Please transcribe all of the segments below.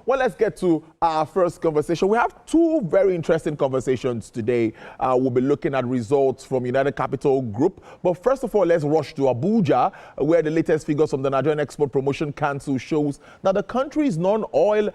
Well, let's get to our first conversation. We have two very interesting conversations today. We'll be looking at results from United Capital Group. But first of all, let's rush to Abuja, where the latest figures from the Nigerian Export Promotion Council shows that the country's non-oil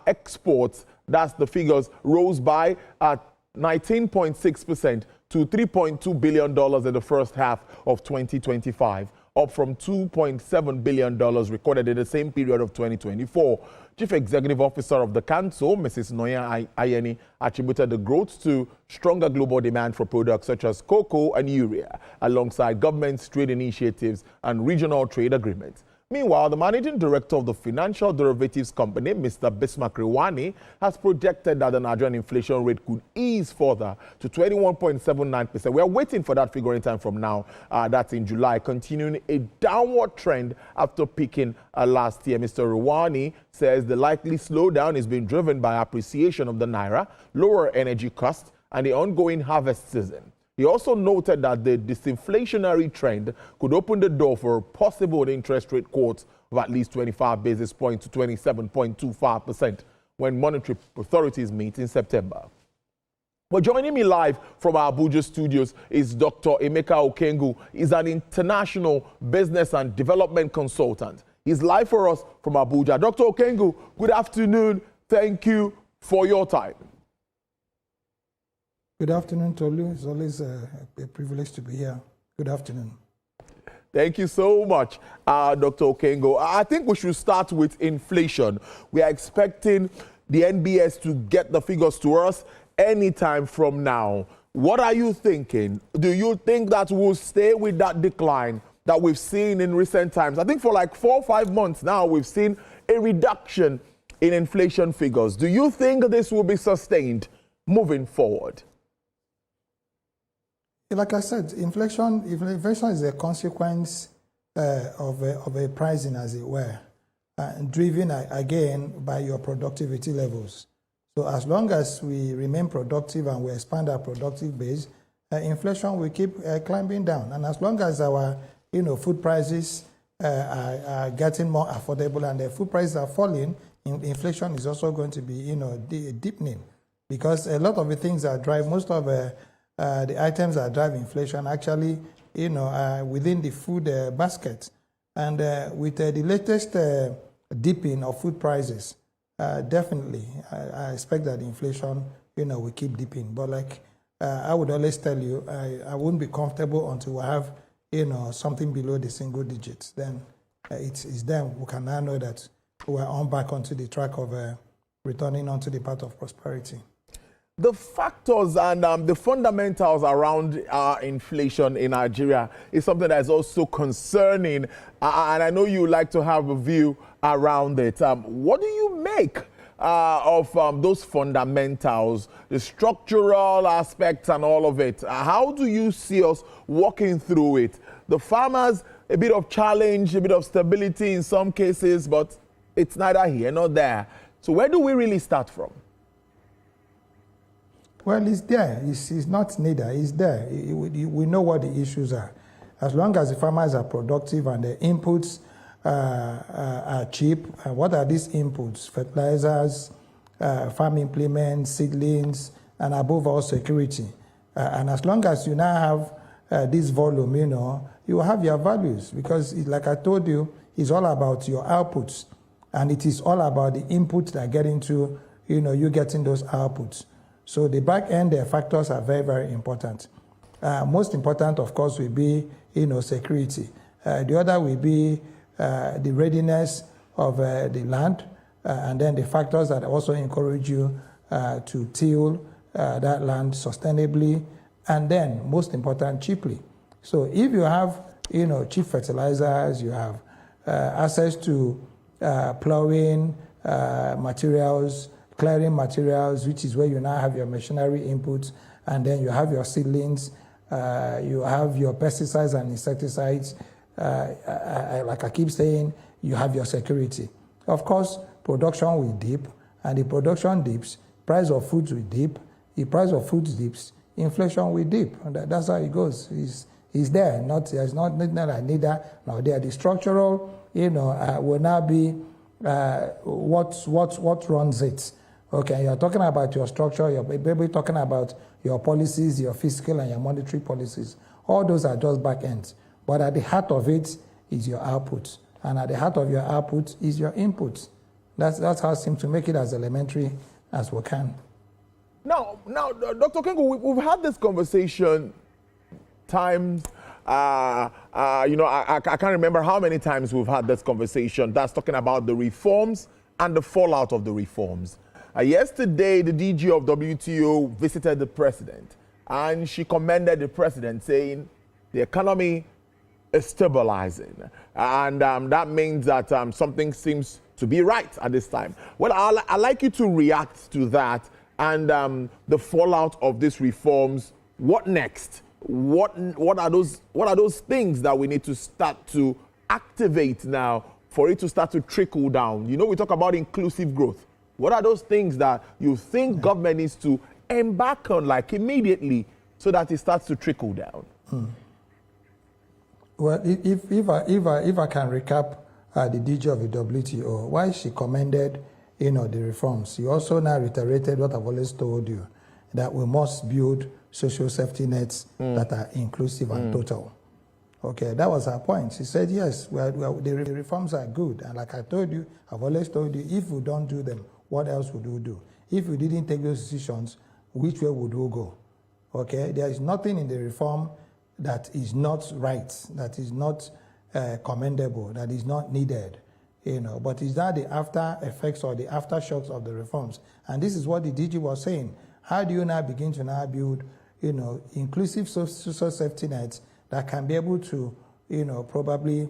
exports, that's the figures, rose by 19.6% to $3.2 billion in the first half of 2025. Up from $2.7 billion recorded in the same period of 2024. Chief Executive Officer of the Council, Mrs. Noya Ayeni, attributed the growth to stronger global demand for products such as cocoa and urea, alongside government's trade initiatives and regional trade agreements. Meanwhile, the Managing Director of the Financial Derivatives Company, Mr. Bismarck Rewani, has projected that the Nigerian inflation rate could ease further to 21.79%. We are waiting for that figure in time from now. That's in July, continuing a downward trend after peaking last year. Mr. Rewani says the likely slowdown is being driven by appreciation of the naira, lower energy costs, and the ongoing harvest season. He also noted that the disinflationary trend could open the door for possible interest rate cuts of at least 25 basis points to 27.25% when monetary authorities meet in September. Well, joining me live from our Abuja studios is Dr. Emeka Okengwu. He's an international business and development consultant. He's live for us from Abuja. Dr. Okengwu, good afternoon. Thank you for your time. Good afternoon, Tolu. It's always a privilege to be here. Good afternoon. Thank you so much, Dr. Okengwu. I think we should start with inflation. We are expecting the NBS to get the figures to us anytime from now. What are you thinking? Do you think that we'll stay with that decline that we've seen in recent times? I think for like 4 or 5 months now, we've seen a reduction in inflation figures. Do you think this will be sustained moving forward? Like I said, inflation is a consequence of a pricing, as it were, driven again by your productivity levels. So as long as we remain productive and we expand our productive base, inflation will keep climbing down. And as long as our food prices are getting more affordable and the food prices are falling, inflation is also going to be deepening, because a lot of the things that drive most of the items that drive inflation actually, within the food basket. And with the latest dipping of food prices, definitely, I expect that inflation, will keep dipping. But like I would always tell you, I wouldn't be comfortable until we have, something below the single digits. Then it's then we can now know that we're on back onto the track of returning onto the path of prosperity. The factors and the fundamentals around inflation in Nigeria is something that is also concerning, and I know you like to have a view around it. What do you make of those fundamentals, the structural aspects and all of it? How do you see us walking through it? The farmers, a bit of challenge, a bit of stability in some cases, but it's neither here nor there. So where do we really start from? Well, it's there. It's not neither. It's there. We know what the issues are. As long as the farmers are productive and the inputs are cheap, what are these inputs? Fertilizers, farm implements, seedlings, and above all, security. And as long as you now have this volume, you have your values, because like I told you, it's all about your outputs, and it is all about the inputs that get into, you getting those outputs. So the back end factors are very, very important. Most important, of course, will be, security. The other will be the readiness of the land, and then the factors that also encourage you to till that land sustainably, and then, most important, cheaply. So if you have, cheap fertilizers, you have access to plowing materials, clearing materials, which is where you now have your machinery inputs, and then you have your seedlings, you have your pesticides and insecticides. Like I keep saying, you have your security. Of course, production will dip, and the production dips, price of foods will dip. The price of foods dips, inflation will dip. And that's how it goes. It's there. It's not neither nor there. The structural, will now be what runs it. Okay, you're talking about your structure, you're maybe talking about your policies, your fiscal and your monetary policies. All those are just back ends. But at the heart of it is your output. And at the heart of your output is your input. That's how it seems to make it as elementary as we can. Now, Dr. Okengwu, we've had this conversation times. I can't remember how many times we've had this conversation. That's talking about the reforms and the fallout of the reforms. Yesterday, the DG of WTO visited the president, and she commended the president, saying the economy is stabilizing. And that means that something seems to be right at this time. Well, I'd like you to react to that and the fallout of these reforms. What next? What are those things that we need to start to activate now for it to start to trickle down? You know, we talk about inclusive growth. What are those things that you think government needs to embark on, like, immediately, so that it starts to trickle down? Well, if I can recap the DG of the WTO, why she commended, the reforms, she also now reiterated what I've always told you, that we must build social safety nets that are inclusive and total. Okay, that was her point. She said, yes, the reforms are good. And like I told you, I've always told you, if we don't do them, what else would we do? If we didn't take those decisions, which way would we go? Okay, there is nothing in the reform that is not right, that is not commendable, that is not needed. But it's not the after effects or the aftershocks of the reforms. And this is what the DG was saying. How do you now begin to now build, inclusive social safety nets that can be able to, probably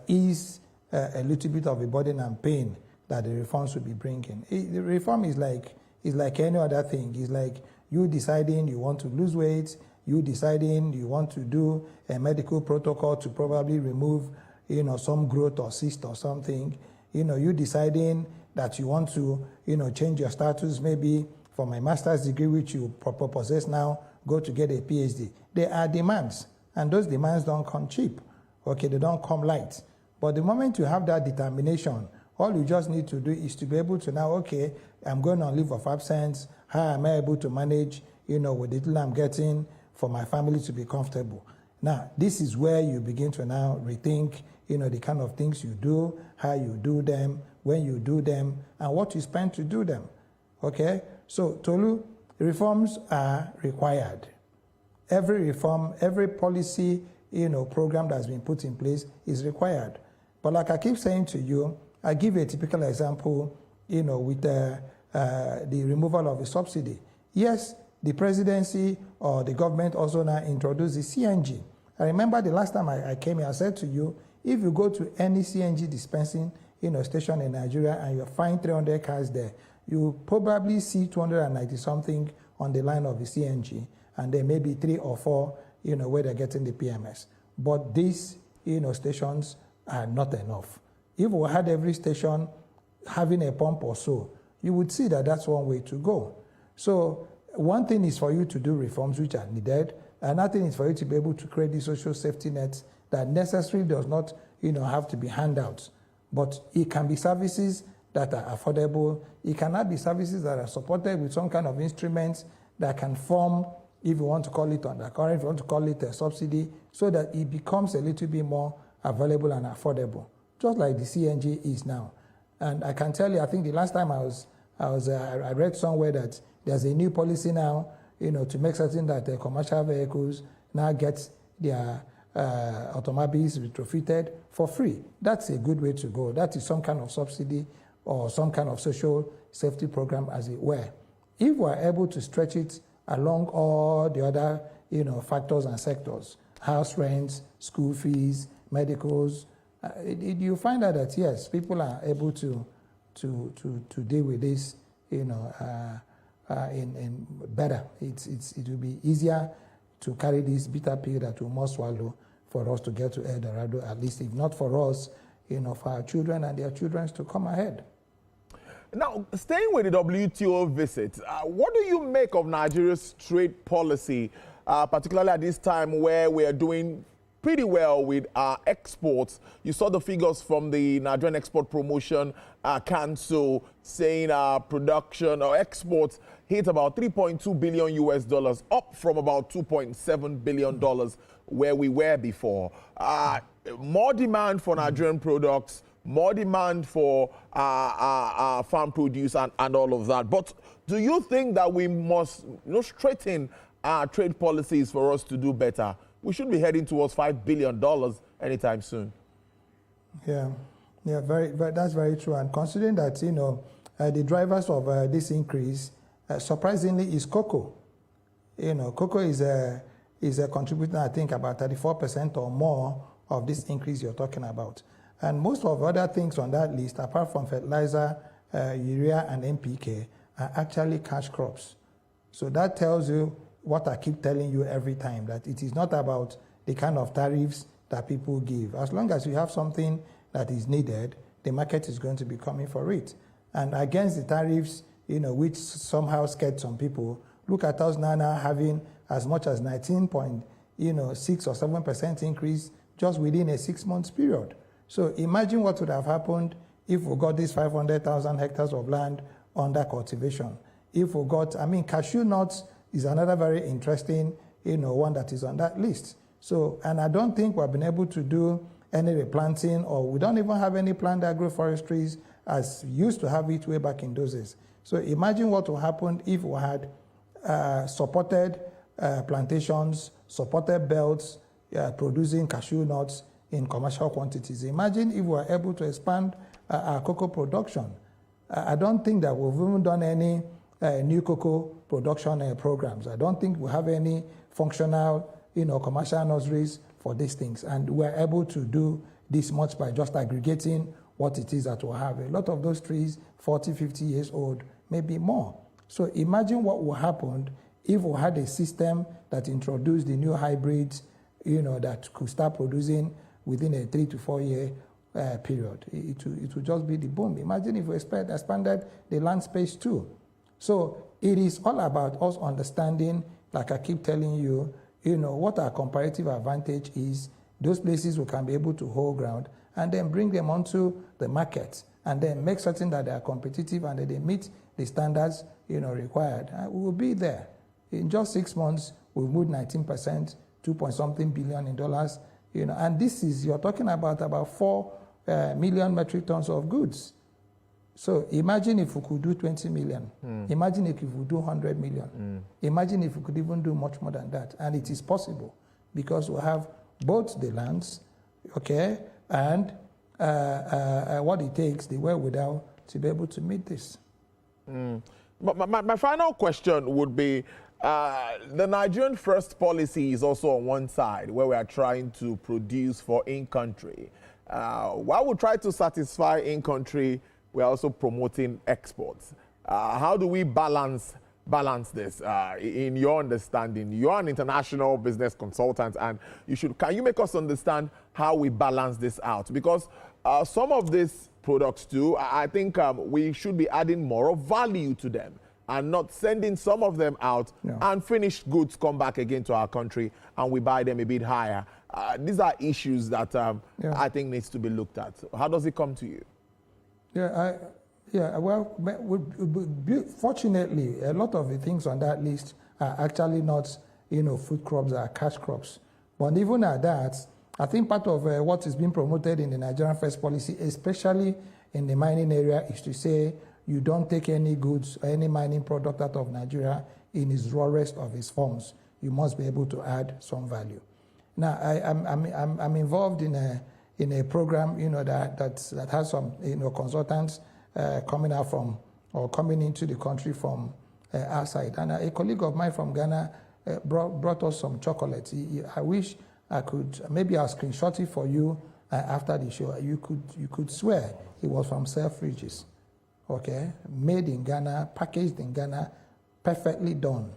ease a little bit of the burden and pain that the reforms will be bringing. The reform is like any other thing. It's like you deciding you want to lose weight, you deciding you want to do a medical protocol to probably remove, some growth or cyst or something. You deciding that you want to, change your status, maybe from a master's degree, which you possess now, go to get a PhD. There are demands, and those demands don't come cheap. Okay, they don't come light. But the moment you have that determination, all you just need to do is to be able to now, okay, I'm going on leave of absence. How am I able to manage, with the little I'm getting for my family to be comfortable? Now, this is where you begin to now rethink, the kind of things you do, how you do them, when you do them, and what you spend to do them. Okay? So, Tolu, reforms are required. Every reform, every policy, program that's been put in place is required. But like I keep saying to you, I give you a typical example, with the removal of a subsidy. Yes, the presidency or the government also now introduced the CNG. I remember the last time I came here, I said to you, if you go to any CNG dispensing, station in Nigeria and you find 300 cars there, you probably see 290-something on the line of the CNG, and there may be 3 or 4, where they're getting the PMS. But these, stations are not enough. If we had every station having a pump or so, you would see that that's one way to go. So one thing is for you to do reforms which are needed. Another thing is for you to be able to create the social safety nets that necessarily does not, have to be handouts. But it can be services that are affordable. It cannot be services that are supported with some kind of instruments that can form, if you want to call it undercurrent, if you want to call it a subsidy, so that it becomes a little bit more available and affordable, just like the CNG is now. And I can tell you, I think the last time I read somewhere that there's a new policy now, to make certain that the commercial vehicles now get their automobiles retrofitted for free. That's a good way to go. That is some kind of subsidy or some kind of social safety program, as it were. If we're able to stretch it along all the other, factors and sectors, house rents, school fees, medicals, you find out that yes, people are able to deal with this, in better. It will be easier to carry this bitter pill that we must swallow for us to get to El Dorado, at least if not for us, for our children and their children to come ahead. Now, staying with the WTO visit, what do you make of Nigeria's trade policy, particularly at this time where we are doing pretty well with our exports. You saw the figures from the Nigerian Export Promotion Council saying our production or exports hit about 3.2 billion US dollars, up from about 2.7 billion dollars where we were before. More demand for Nigerian products, more demand for farm produce and all of that. But do you think that we must straighten our trade policies for us to do better? We should be heading towards $5 billion anytime soon. Yeah, that's very true. And considering that, the drivers of this increase, surprisingly, is cocoa. Cocoa is contributing, I think, about 34% or more of this increase you're talking about. And most of other things on that list, apart from fertilizer, urea, and NPK, are actually cash crops. So that tells you what I keep telling you every time, that it is not about the kind of tariffs that people give. As long as you have something that is needed, the market is going to be coming for it. And against the tariffs, which somehow scared some people, look at us now having as much as 19.6 or 7% increase just within a 6 months period. So imagine what would have happened if we got these 500,000 hectares of land under cultivation. If we got, cashew nuts is another very interesting, one that is on that list. So, and I don't think we've been able to do any replanting, or we don't even have any planned agroforestries as we used to have it way back in those days. So imagine what would happen if we had supported plantations, supported belts, producing cashew nuts in commercial quantities. Imagine if we were able to expand our cocoa production. I don't think that we've even done any new cocoa production programs. I don't think we have any functional, commercial nurseries for these things. And we're able to do this much by just aggregating what it is that we have. A lot of those trees, 40, 50 years old, maybe more. So imagine what would happen if we had a system that introduced the new hybrids, that could start producing within a 3 to 4 year period. It would just be the boom. Imagine if we expanded the land space too. So it is all about us understanding, like I keep telling you, what our comparative advantage is, those places we can be able to hold ground, and then bring them onto the market, and then make certain that they are competitive and that they meet the standards required. We will be there. In just 6 months, we've moved 19%, 2-point-something billion in dollars. And this is, you're talking about 4 million metric tons of goods. So imagine if we could do 20 million. Imagine if we could do 100 million. Imagine if we could even do much more than that. And it is possible because we have both the lands, okay, and what it takes, the wherewithal to be able to meet this. But my final question would be, the Nigerian First policy is also on one side, where we are trying to produce for in-country. While we try to satisfy in-country, we're also promoting exports. How do we balance this in your understanding? You're an international business consultant, and can you make us understand how we balance this out? Because some of these products too, I think we should be adding more of value to them and not sending some of them out and finished goods come back again to our country and we buy them a bit higher. These are issues that I think needs to be looked at. How does it come to you? Well, fortunately, a lot of the things on that list are actually not, food crops, are cash crops. But even at that, I think part of what is being promoted in the Nigerian First policy, especially in the mining area, is to say you don't take any goods or any mining product out of Nigeria in its rawest of its forms. You must be able to add some value. Now, I'm involved in a program, that has some, consultants coming out from or coming into the country from outside. And a colleague of mine from Ghana brought us some chocolate. I wish I could, maybe I'll screenshot it for you after the show. You could swear it was from Selfridges, okay? Made in Ghana, packaged in Ghana, perfectly done.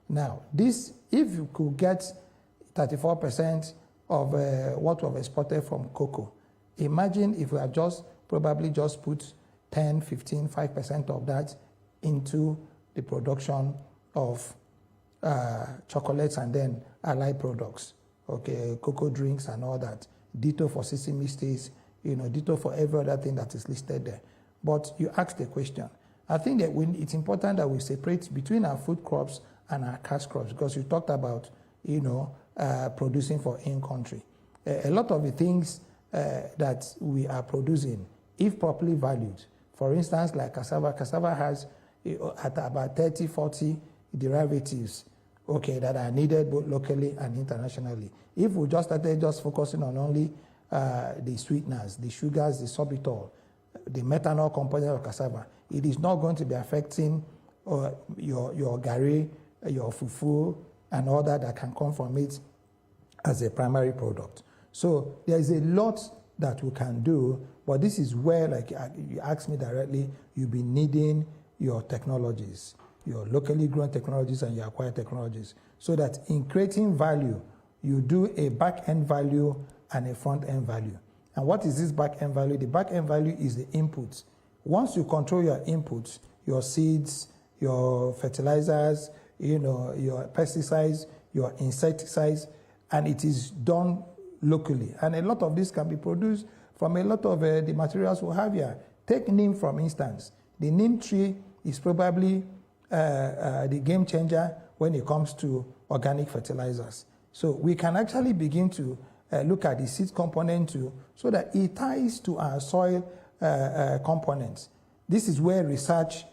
Now, this, if you could get 34% of what we've exported from cocoa, imagine if we had probably just put 10, 15, 5% of that into the production of chocolates and then allied products. okay, cocoa drinks and all that. Ditto for sesame sticks, ditto for every other thing that is listed there. But you asked the question. I think that it's important that we separate between our food crops and our cash crops, because you talked about, producing for in-country. A lot of the things that we are producing, if properly valued, for instance, like cassava has at about 30, 40 derivatives, okay, that are needed both locally and internationally. If we just started focusing on only the sweeteners, the sugars, the sorbitol, the methanol component of cassava, it is not going to be affecting your gari, your fufu, and all that can come from it as a primary product. So there is a lot that we can do, but this is where, like you asked me directly, you'll be needing your technologies, your locally grown technologies and your acquired technologies, so that in creating value, you do a back-end value and a front-end value. And what is this back-end value? The back-end value is the inputs. Once you control your inputs, your seeds, your fertilizers, your pesticides, your insecticides, and it is done locally. And a lot of this can be produced from a lot of the materials we have here. Take neem, for instance. The neem tree is probably the game changer when it comes to organic fertilizers. So we can actually begin to look at the seed component too, so that it ties to our soil components. This is where research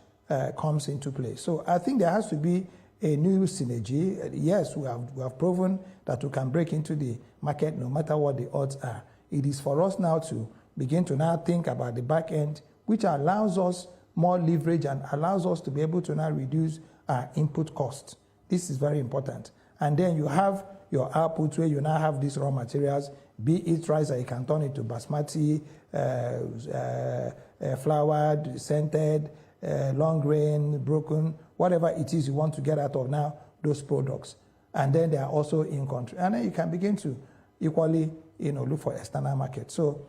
comes into play. So I think there has to be a new synergy. Yes, we have proven that we can break into the market no matter what the odds are. It is for us now to begin to now think about the back end, which allows us more leverage and allows us to be able to now reduce our input costs. This is very important. And then you have your output where you now have these raw materials, be it rice that you can turn into basmati, floured, scented, long grain, broken, whatever it is you want to get out of now, those products. And then they are also in country. And then you can begin to equally, look for external market. So,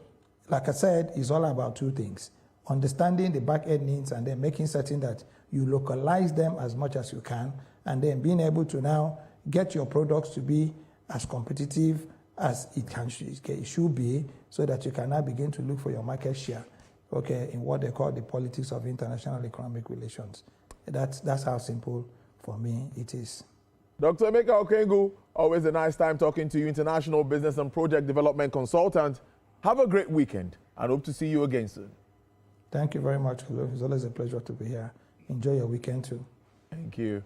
like I said, it's all about two things. Understanding the back-end needs and then making certain that you localize them as much as you can, and then being able to now get your products to be as competitive as it should be, so that you can now begin to look for your market share, okay, in what they call the politics of international economic relations. That's how simple, for me, it is. Dr. Emeka Okengwu, always a nice time talking to you, international business and project development consultant. Have a great weekend and hope to see you again soon. Thank you very much. It's always a pleasure to be here. Enjoy your weekend too. Thank you.